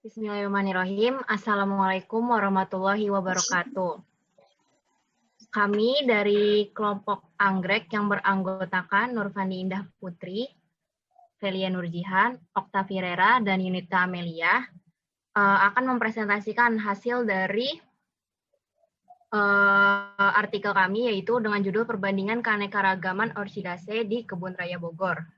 Bismillahirrahmanirrahim. Assalamualaikum warahmatullahi wabarakatuh. Kami dari kelompok Anggrek yang beranggotakan Nurfani Indah Putri, Velia Nurjihan, Oktavi Rera, dan Yunita Amelia akan mempresentasikan hasil dari artikel kami, yaitu dengan judul Perbandingan Keanekaragaman Orchidaceae di Kebun Raya Bogor.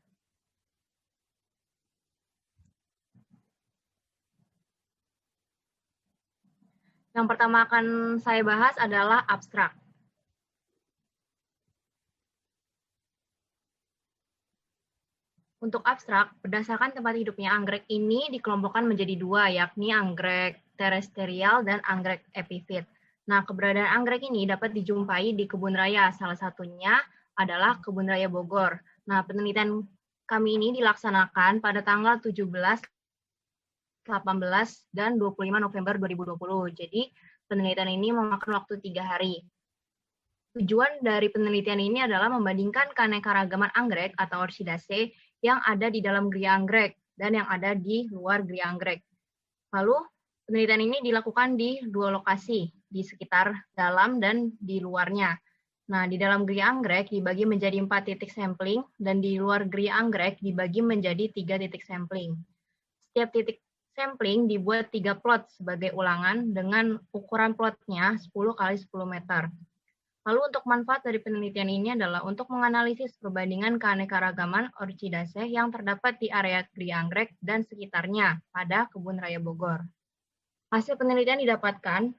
Yang pertama akan saya bahas adalah abstrak. Untuk abstrak, berdasarkan tempat hidupnya anggrek ini dikelompokkan menjadi dua, yakni anggrek terestrial dan anggrek epifit. Nah, keberadaan anggrek ini dapat dijumpai di kebun raya, salah satunya adalah Kebun Raya Bogor. Nah, penelitian kami ini dilaksanakan pada tanggal 17, 18, dan 25 November 2020. Jadi, penelitian ini memakan waktu 3 hari. Tujuan dari penelitian ini adalah membandingkan keanekaragaman anggrek atau Orchidaceae yang ada di dalam geria anggrek dan yang ada di luar geria anggrek. Lalu, penelitian ini dilakukan di 2 lokasi, di sekitar dalam dan di luarnya. Nah, di dalam geria anggrek dibagi menjadi 4 titik sampling, dan di luar geria anggrek dibagi menjadi 3 titik sampling. Setiap titik sampling dibuat 3 plot sebagai ulangan dengan ukuran plotnya 10 x 10 meter. Lalu untuk manfaat dari penelitian ini adalah untuk menganalisis perbandingan keanekaragaman Orchidaceae yang terdapat di area geria anggrek dan sekitarnya pada Kebun Raya Bogor. Hasil penelitian didapatkan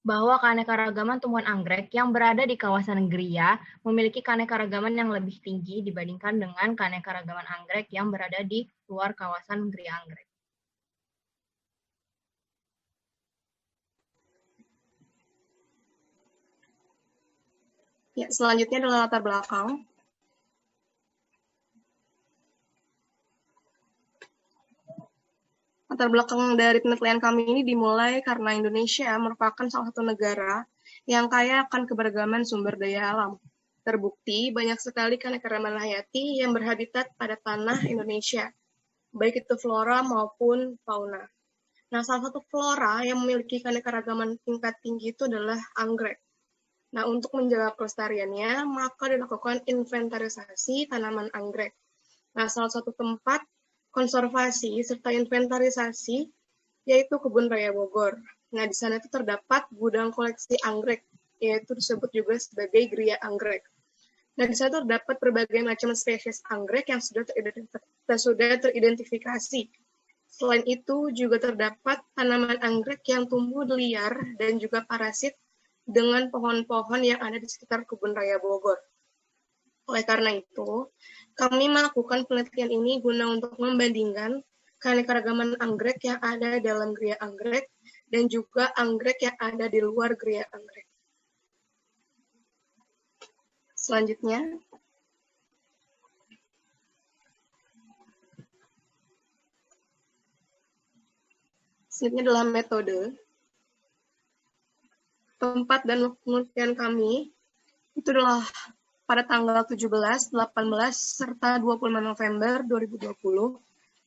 bahwa keanekaragaman tumbuhan anggrek yang berada di kawasan geria memiliki keanekaragaman yang lebih tinggi dibandingkan dengan keanekaragaman anggrek yang berada di luar kawasan geria anggrek. Ya, selanjutnya adalah latar belakang. Latar belakang dari penelitian kami ini dimulai karena Indonesia merupakan salah satu negara yang kaya akan keberagaman sumber daya alam. Terbukti banyak sekali keanekaragaman hayati yang berhabitat pada tanah Indonesia, baik itu flora maupun fauna. Nah, salah satu flora yang memiliki keanekaragaman tingkat tinggi itu adalah anggrek. Nah, untuk menjaga kelestariannya, maka dilakukan inventarisasi tanaman anggrek. Nah, salah satu tempat konservasi serta inventarisasi yaitu Kebun Raya Bogor. Nah, di sana itu terdapat gudang koleksi anggrek, yaitu disebut juga sebagai geria anggrek. Nah, di sana terdapat berbagai macam spesies anggrek yang sudah teridentifikasi. Selain itu, juga terdapat tanaman anggrek yang tumbuh liar dan juga parasit dengan pohon-pohon yang ada di sekitar Kebun Raya Bogor. Oleh karena itu, kami melakukan penelitian ini guna untuk membandingkan keanekaragaman anggrek yang ada dalam geria anggrek dan juga anggrek yang ada di luar geria anggrek. Selanjutnya, adalah metode. Tempat dan penelitian kami itu adalah pada tanggal 17, 18, serta 25 November 2020.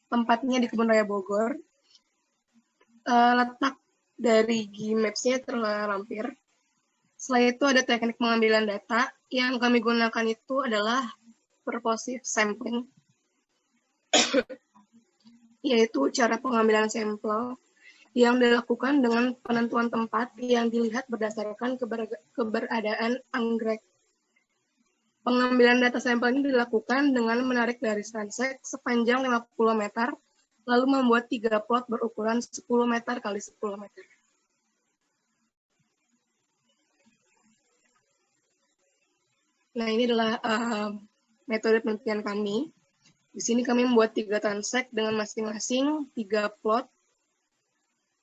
Tempatnya di Kebun Raya Bogor. Letak dari Gmaps-nya terlampir. Setelah itu ada teknik pengambilan data. Yang kami gunakan itu adalah purposive sampling, yaitu cara pengambilan sampel yang dilakukan dengan penentuan tempat yang dilihat berdasarkan keberadaan anggrek. Pengambilan data sampel ini dilakukan dengan menarik garis transek sepanjang 50 meter, lalu membuat 3 plot berukuran 10 meter x 10 meter. Nah, ini adalah metode penelitian kami. Di sini kami membuat 3 transek dengan masing-masing 3 plot.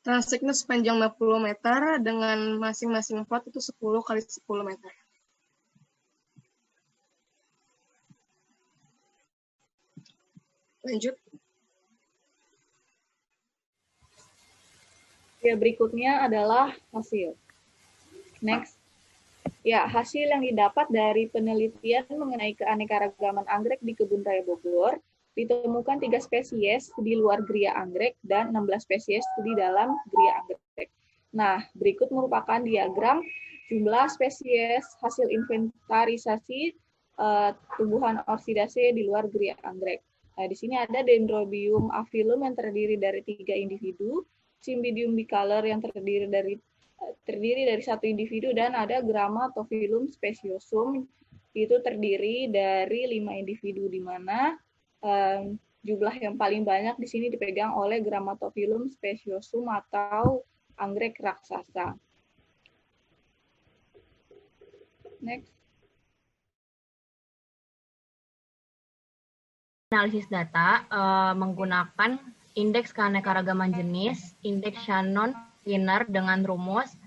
Transeknya sepanjang 60 meter dengan masing-masing plot itu 10 x 10 meter. Lanjut. Ya, berikutnya adalah hasil. Next. Ya, hasil yang didapat dari penelitian mengenai keanekaragaman anggrek di Kebun Raya Bogor Ditemukan 3 spesies di luar geria anggrek dan 16 spesies di dalam geria anggrek. Nah, berikut merupakan diagram jumlah spesies hasil inventarisasi tumbuhan orsidase di luar geria anggrek. Nah, di sini ada Dendrobium avillum yang terdiri dari 3 individu, Cymbidium bicolor yang terdiri dari 1 individu, dan ada Grammatophyllum speciosum itu terdiri dari 5 individu, di mana jumlah yang paling banyak di sini dipegang oleh Grammatophyllum speciosum atau anggrek raksasa. Next. Analisis data menggunakan indeks keanekaragaman jenis, indeks Shannon-Wiener dengan rumus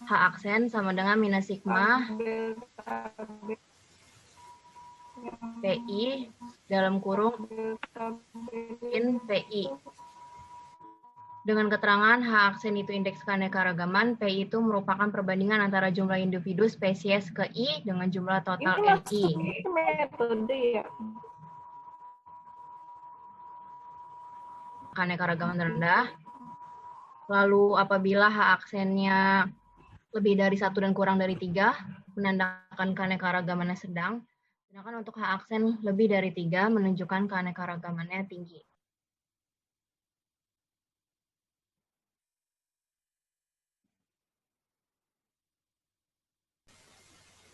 H aksen sama dengan minus sigma PI dalam kurung in PI. Dengan keterangan H aksen itu indeks keanekaragaman, PI itu merupakan perbandingan antara jumlah individu spesies ke I dengan jumlah total NI. Metode ya. Keanekaragaman rendah. Lalu apabila H aksennya lebih dari 1 dan kurang dari 3, menandakan keanekaragamannya sedang. Sedangkan untuk H aksen lebih dari 3 menunjukkan keanekaragamannya tinggi.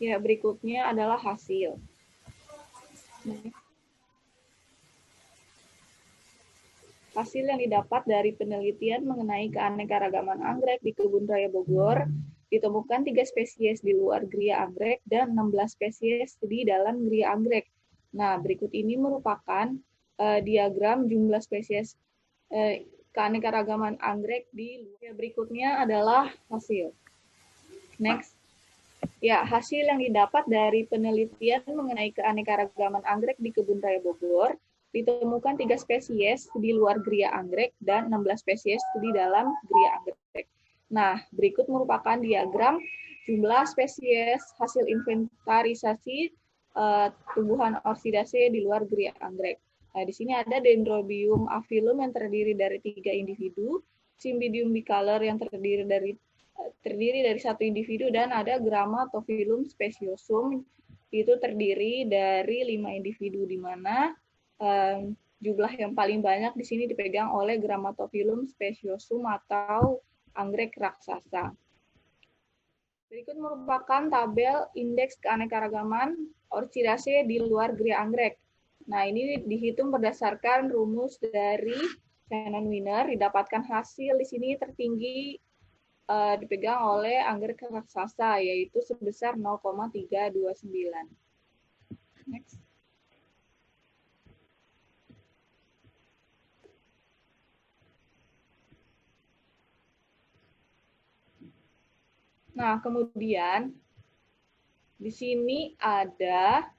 Ya, berikutnya adalah hasil. Hasil yang didapat dari penelitian mengenai keanekaragaman anggrek di Kebun Raya Bogor, ditemukan 3 spesies di luar geria anggrek dan 16 spesies di dalam geria anggrek. Nah, berikut ini merupakan diagram jumlah spesies keanekaragaman anggrek di luar. Berikutnya adalah hasil. Next. Ya, hasil yang didapat dari penelitian mengenai keanekaragaman anggrek di Kebun Raya Bogor, ditemukan 3 spesies di luar geria anggrek dan 16 spesies di dalam geria anggrek. Nah, berikut merupakan diagram jumlah spesies hasil inventarisasi tumbuhan orsidase di luar geria anggrek. Nah, di sini ada Dendrobium avillum yang terdiri dari 3 individu, Cymbidium bicolor yang terdiri dari 1 individu, dan ada Grammatophyllum speciosum itu terdiri dari 5 individu, di mana jumlah yang paling banyak di sini dipegang oleh Grammatophyllum speciosum atau anggrek raksasa. Berikut merupakan tabel indeks keanekaragaman orchidase di luar geria anggrek. Nah, ini dihitung berdasarkan rumus dari Shannon-Wiener, didapatkan hasil di sini tertinggi dipegang oleh anggrek raksasa, yaitu sebesar 0,329. Next. Nah, kemudian di sini ada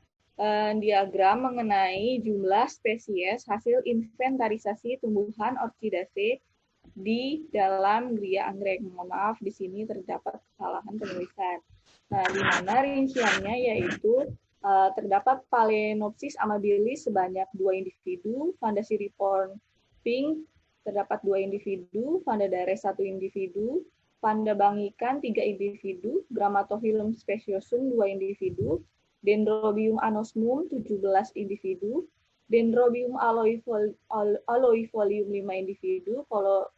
diagram mengenai jumlah spesies hasil inventarisasi tumbuhan orchidase di dalam geria anggrek. Mohon maaf, di sini terdapat kesalahan penulisan. Nah, di mana rinciannya yaitu terdapat Phalaenopsis amabilis sebanyak 2 individu, Vanda siriform pink terdapat 2 individu, Vanda dares 1 individu, Vanda bangikan 3 individu, Grammatophyllum speciosum 2 individu, Dendrobium anosmum 17 individu, Dendrobium aloifolium 5 individu,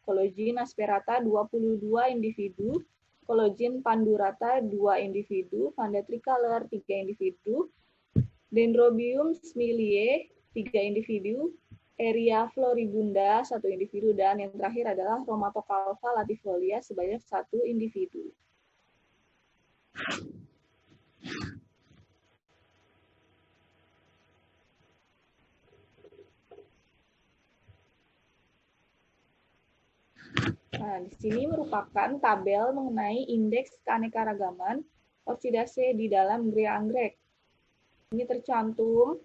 Collagene asperata 22 individu, Collagene pandurata 2 individu, Vanda tricolor 3 individu, Dendrobium smilie 3 individu, Eria floribunda 1 individu, dan yang terakhir adalah Rhomatocalva latifolia sebanyak 1 individu. Nah, di sini merupakan tabel mengenai indeks keanekaragaman orchidase di dalam geria anggrek. Ini tercantum,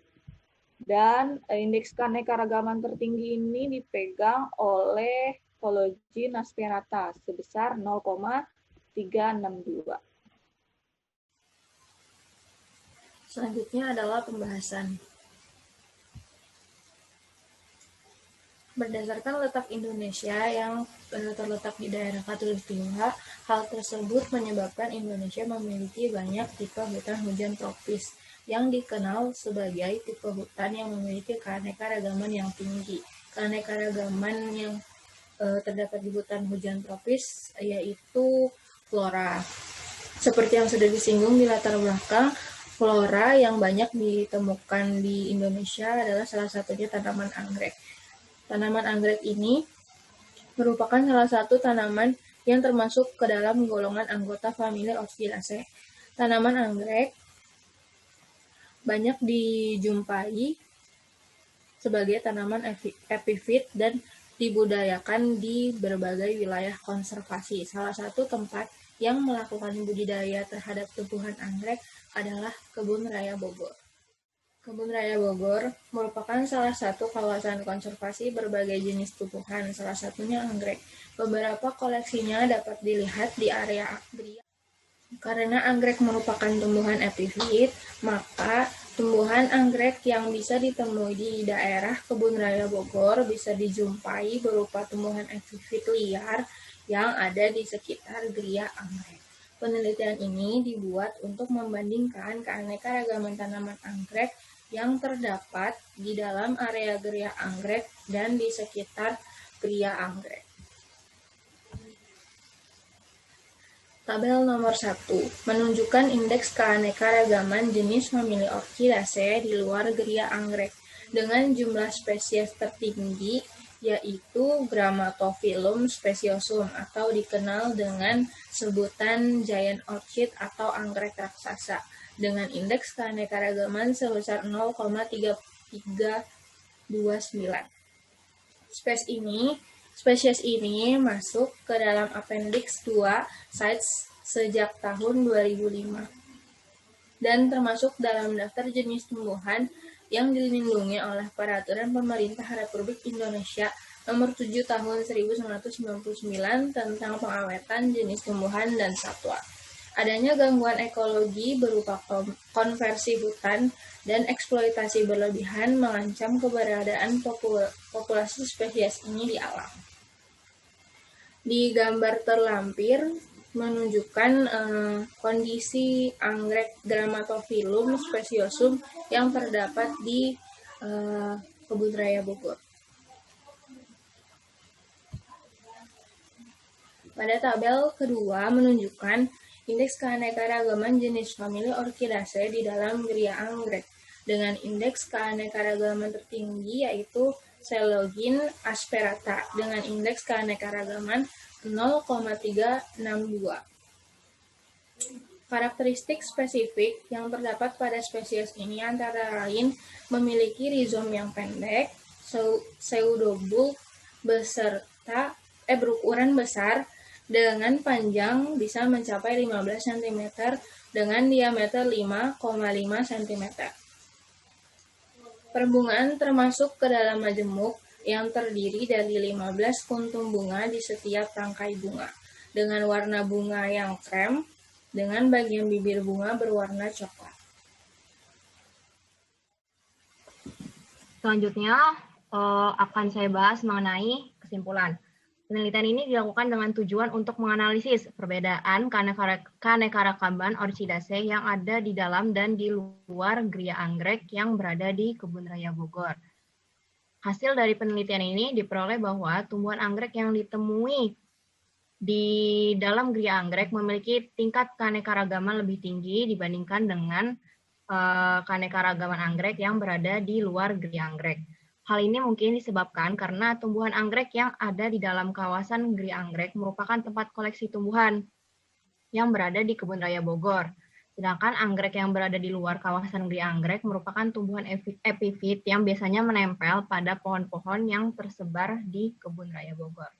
dan indeks keanekaragaman tertinggi ini dipegang oleh Collagene asperata sebesar 0,362. Selanjutnya adalah pembahasan. Berdasarkan letak Indonesia yang terletak di daerah Khatulistiwa, hal tersebut menyebabkan Indonesia memiliki banyak tipe hutan hujan tropis yang dikenal sebagai tipe hutan yang memiliki keanekaragaman yang tinggi. Keanekaragaman yang terdapat di hutan hujan tropis yaitu flora. Seperti yang sudah disinggung di latar belakang, flora yang banyak ditemukan di Indonesia adalah salah satunya tanaman anggrek. Tanaman anggrek ini merupakan salah satu tanaman yang termasuk ke dalam golongan anggota famili Orchidaceae. Tanaman anggrek banyak dijumpai sebagai tanaman epifit dan dibudayakan di berbagai wilayah konservasi. Salah satu tempat yang melakukan budidaya terhadap tumbuhan anggrek adalah Kebun Raya Bogor. Kebun Raya Bogor merupakan salah satu kawasan konservasi berbagai jenis tumbuhan, salah satunya anggrek. Beberapa koleksinya dapat dilihat di area Gria. Karena anggrek merupakan tumbuhan epifit, maka tumbuhan anggrek yang bisa ditemui di daerah Kebun Raya Bogor bisa dijumpai berupa tumbuhan epifit liar yang ada di sekitar Gria Anggrek. Penelitian ini dibuat untuk membandingkan keanekaragaman tanaman anggrek yang terdapat di dalam area Gria Anggrek dan di sekitar Gria Anggrek. Tabel nomor 1 menunjukkan indeks keanekaragaman jenis famili Orchidaceae di luar Gria Anggrek dengan jumlah spesies tertinggi yaitu Grammatophyllum speciosum atau dikenal dengan sebutan giant orchid atau anggrek raksasa dengan indeks keanekaragaman sebesar 0,3329. Spesies ini masuk ke dalam Appendix 2 CITES sejak tahun 2005 dan termasuk dalam daftar jenis tumbuhan yang dilindungi oleh Peraturan Pemerintah Republik Indonesia Nomor 7 Tahun 1999 tentang pengawetan jenis tumbuhan dan satwa. Adanya gangguan ekologi berupa konversi hutan dan eksploitasi berlebihan mengancam keberadaan populasi spesies ini di alam. Di gambar terlampir menunjukkan kondisi anggrek Grammatophyllum speciosum yang terdapat di Kebun Raya Bogor. Pada tabel kedua menunjukkan indeks keanekaragaman jenis famili Orchidaceae di dalam Gria Anggrek dengan indeks keanekaragaman tertinggi yaitu Coelogin asperata dengan indeks keanekaragaman 0,362. Karakteristik spesifik yang terdapat pada spesies ini antara lain memiliki rizom yang pendek, pseudobulb beserta berukuran besar dengan panjang bisa mencapai 15 cm dengan diameter 5,5 cm. Perbungaan termasuk ke dalam majemuk yang terdiri dari 15 kuntum bunga di setiap rangkai bunga, dengan warna bunga yang krem, dengan bagian bibir bunga berwarna coklat. Selanjutnya akan saya bahas mengenai kesimpulan. Penelitian ini dilakukan dengan tujuan untuk menganalisis perbedaan keanekaragaman Orchidaceae yang ada di dalam dan di luar Gria Anggrek yang berada di Kebun Raya Bogor. Hasil dari penelitian ini diperoleh bahwa tumbuhan anggrek yang ditemui di dalam Gria Anggrek memiliki tingkat keanekaragaman lebih tinggi dibandingkan dengan keanekaragaman anggrek yang berada di luar Gria Anggrek. Hal ini mungkin disebabkan karena tumbuhan anggrek yang ada di dalam kawasan Gria Anggrek merupakan tempat koleksi tumbuhan yang berada di Kebun Raya Bogor. Sedangkan anggrek yang berada di luar kawasan Gria Anggrek merupakan tumbuhan epifit yang biasanya menempel pada pohon-pohon yang tersebar di Kebun Raya Bogor.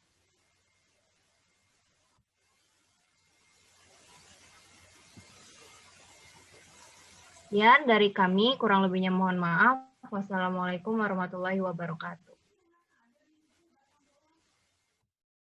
Sekian dari kami, kurang lebihnya mohon maaf. Wassalamualaikum warahmatullahi wabarakatuh.